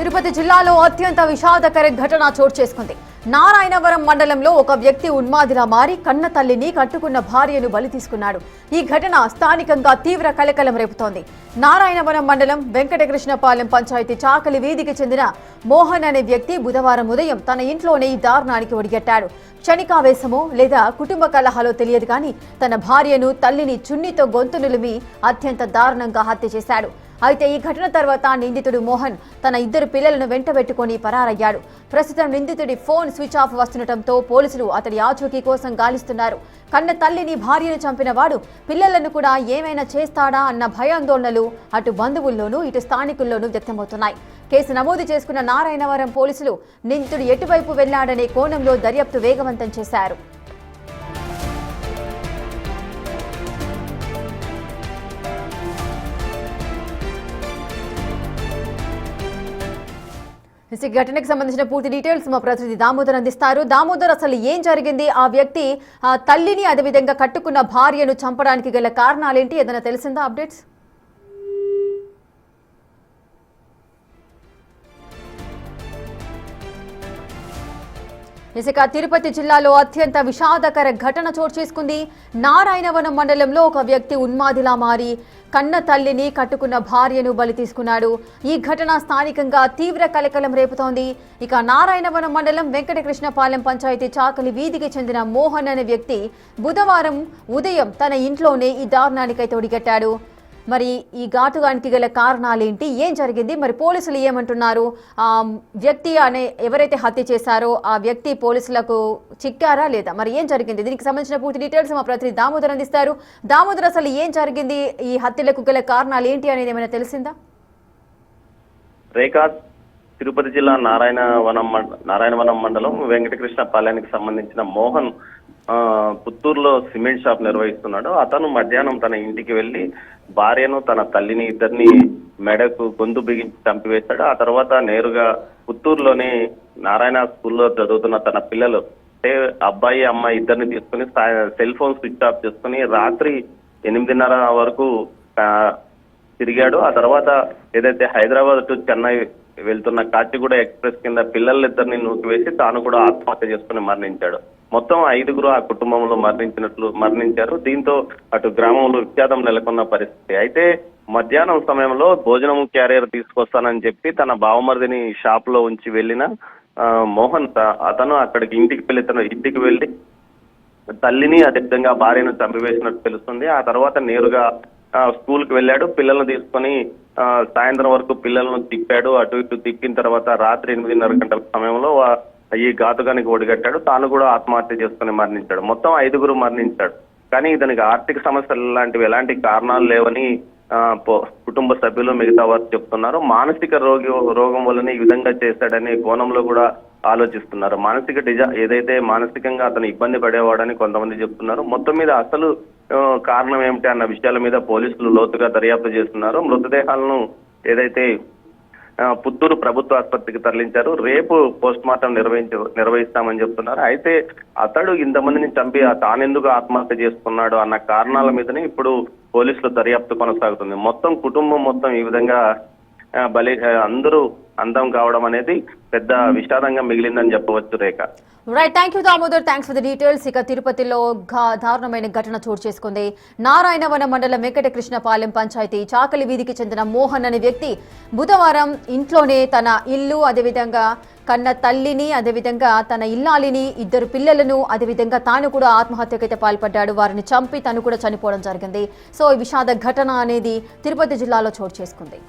తిరుపతి జిల్లాలో అత్యంత విషాదకర ఘటన చోటు చేసుకుంది. నారాయణవరం మండలంలో ఒక వ్యక్తి ఉన్మాదిలా మారి కన్న తల్లిని కట్టుకున్న భార్యను బలి తీసుకున్నాడు. ఈ ఘటన స్థానికంగా తీవ్ర కలకలం రేపుతోంది. నారాయణవరం మండలం వెంకటకృష్ణపాలెం పంచాయతీ చాకలి వీధికి చెందిన మోహన్ అనే వ్యక్తి బుధవారం ఉదయం తన ఇంట్లోనే ఈ దారుణానికి ఒడిగట్టాడు. క్షణికావేశమో లేదా కుటుంబ కలహాలో తెలియదు కానీ తన భార్యను తల్లిని చున్నీతో గొంతు నిలిమి అత్యంత దారుణంగా హత్య చేశాడు. అయితే ఈ ఘటన తర్వాత నిందితుడు మోహన్ తన ఇద్దరు పిల్లలను వెంటబెట్టుకుని పరారయ్యాడు. ప్రస్తుతం నిందితుడి ఫోన్ స్విచ్ ఆఫ్ వస్తుండటంతో పోలీసులు అతడి ఆచూకీ కోసం గాలిస్తున్నారు. కన్న తల్లిని భార్యను చంపిన వాడు పిల్లలను కూడా ఏమైనా చేస్తాడా అన్న భయాందోళనలు అటు బంధువుల్లోనూ ఇటు స్థానికుల్లోనూ వ్యక్తమవుతున్నాయి. కేసు నమోదు చేసుకున్న నారాయణవరం పోలీసులు నిందితుడు ఎటువైపు వెళ్లాడనే కోణంలో దర్యాప్తు వేగవంతం చేశారు. ఈ ఘటనకు సంబంధించిన పూర్తి డీటెయిల్స్ మా ప్రతినిధి దామోదర్ అందిస్తారు. దామోదర్, అసలు ఏం జరిగింది? ఆ వ్యక్తి తల్లిని అదేవిధంగా కట్టుకున్న భార్యను చంపడానికి గల కారణాలేంటి? ఏదైనా తెలిసిందా అప్డేట్స్? ఇసుక తిరుపతి జిల్లాలో అత్యంత విషాదకర ఘటన చోటు చేసుకుంది. నారాయణవనం మండలంలో ఒక వ్యక్తి ఉన్మాదిలా మారి కన్న తల్లిని కట్టుకున్న భార్యను బలి తీసుకున్నాడు. ఈ ఘటన స్థానికంగా తీవ్ర కలకలం రేపుతోంది. ఇక నారాయణవనం మండలం వెంకటకృష్ణపాలెం పంచాయతీ చాకలి వీధికి చెందిన మోహన్ అనే వ్యక్తి బుధవారం ఉదయం తన ఇంట్లోనే ఈ దారుణానికైతే ఒడిగట్టాడు. మరి ఈ ఘాతుకానికి గల కారణాలేంటి? ఏం జరిగింది? మరి పోలీసులు ఏమంటున్నారు? వ్యక్తి ఎవరైతే హత్య చేశారో ఆ వ్యక్తి పోలీసులకు చిక్కారా లేదా? మరి ఏం జరిగింది? దీనికి సంబంధించిన పూర్తి డీటెయిల్స్ మా ప్రతినిధి దామోదర్ అందిస్తారు. దామోదర్, అసలు ఏం జరిగింది? ఈ హత్యలకు గల కారణాలు ఏంటి అనేది ఏమైనా తెలిసిందా? రేఖా, తిరుపతి జిల్లా నారాయణవనం మండలం వెంకటకృష్ణపాలెనికి సంబంధించిన మోహన్ పుత్తూరులో సిమెంట్ షాప్ నిర్వహిస్తున్నాడు. అతను మధ్యాహ్నం తన ఇంటికి వెళ్లి భార్యను తన తల్లిని ఇద్దరిని మెడకు గొంతు బిగించి చంపివేశాడు. ఆ తర్వాత నేరుగా పుత్తూరులోని నారాయణ స్కూల్లో చదువుతున్న తన పిల్లలు అంటే అబ్బాయి అమ్మాయి ఇద్దరిని తీసుకుని సెల్ ఫోన్ స్విచ్ ఆఫ్ చేసుకుని రాత్రి 8:30 వరకు తిరిగాడు. ఆ తర్వాత ఏదైతే హైదరాబాద్ టు చెన్నై వెళ్తున్న కాచిగూడ ఎక్స్ప్రెస్ కింద పిల్లలిద్దరిని నూకివేసి తాను కూడా ఆత్మహత్య చేసుకుని మరణించాడు. మొత్తం 5గురు ఆ కుటుంబంలో మరణించారు. దీంతో అటు గ్రామంలో విషాదం నెలకొన్న పరిస్థితి. అయితే మధ్యాహ్నం సమయంలో భోజనం క్యారియర్ తీసుకొస్తానని చెప్పి తన బావమరిదిని షాప్ లో ఉంచి వెళ్ళిన మోహన్ అతను అక్కడికి ఇంటికి వెళ్ళి తల్లిని అదేవిధంగా భార్యను చంపివేసినట్టు తెలుస్తుంది. ఆ తర్వాత నేరుగా స్కూల్ కి వెళ్ళాడు. పిల్లలను తీసుకొని సాయంత్రం వరకు పిల్లలను తిప్పాడు. అటు ఇటు తిప్పిన తర్వాత రాత్రి 8:30 గంటల సమయంలో ఈ ఘాతుకానికి ఒడిగట్టాడు. తాను కూడా ఆత్మహత్య చేసుకుని మరణించాడు. మొత్తం 5గురు మరణించాడు. కానీ ఇతనికి ఆర్థిక సమస్యలు లాంటివి ఎలాంటి కారణాలు లేవని కుటుంబ సభ్యులు మిగతా వారు చెప్తున్నారు. మానసిక రోగం వల్లనే ఈ విధంగా చేశాడనే కోణంలో కూడా ఆలోచిస్తున్నారు. ఏదైతే మానసికంగా అతను ఇబ్బంది పడేవాడని కొంతమంది చెప్తున్నారు. మొత్తం మీద అసలు కారణం ఏమిటి అన్న విషయాల మీద పోలీసులు లోతుగా దర్యాప్తు చేస్తున్నారు. మృతదేహాలను ఏదైతే పుత్తూరు ప్రభుత్వ ఆసుపత్రికి తరలించారు. రేపు పోస్ట్ మార్టం నిర్వహిస్తామని చెప్తున్నారు. అయితే అతడు ఇంతమందిని చంపి తానెందుకు ఆత్మహత్య చేసుకున్నాడు అన్న కారణాల మీదనే ఇప్పుడు పోలీసులు దర్యాప్తు కొనసాగుతుంది. కుటుంబం మొత్తం ఈ విధంగా అందరూ అందం కావడం అనేది పెద్ద విషాదంగా మిగిలిందని చెప్పవచ్చు. Rekha, right, thank you Damodar, thanks for the details. ఇక తిరుపతిలో దారుణమైన ఘటన చోటు చేసుకుంది. నారాయణవనం మండలం వెంకటకృష్ణపాలెం పంచాయతీ చాకలి వీధికి చెందిన మోహన్ అనే వ్యక్తి బుధవారం ఇంట్లోనే తన ఇల్లు అదేవిధంగా కన్న తల్లిని అదేవిధంగా తన ఇల్లాలిని ఇద్దరు పిల్లలను అదేవిధంగా తాను కూడా ఆత్మహత్యకైతే పాల్పడ్డాడు. వారిని చంపి తను కూడా చనిపోవడం జరిగింది. సో ఈ విషాద ఘటన అనేది తిరుపతి జిల్లాలో చోటు చేసుకుంది.